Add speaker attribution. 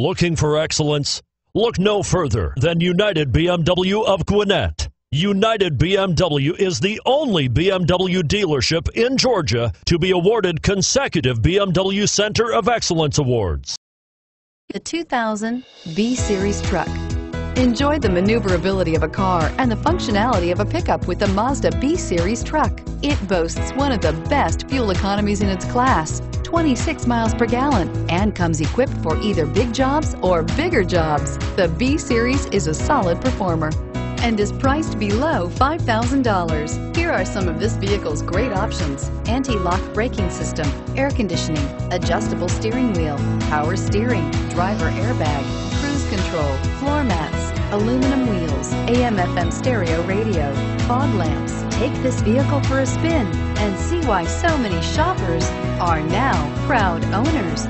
Speaker 1: Looking for excellence? Look no further than United BMW of Gwinnett. United BMW is the only BMW dealership in Georgia to be awarded consecutive BMW Center of Excellence Awards.
Speaker 2: The 2000 B-Series truck. Enjoy the maneuverability of a car and the functionality of a pickup with the Mazda B-Series truck. It boasts one of the best fuel economies in its class, 26 miles per gallon, and comes equipped for either big jobs or bigger jobs. The B-Series is a solid performer and is priced below $5,000. Here are some of this vehicle's great options: anti-lock braking system, air conditioning, adjustable steering wheel, power steering, driver airbag, cruise control, floor mats, aluminum wheels, AM/FM stereo radio, fog lamps. Take this vehicle for a spin and see why so many shoppers are now proud owners.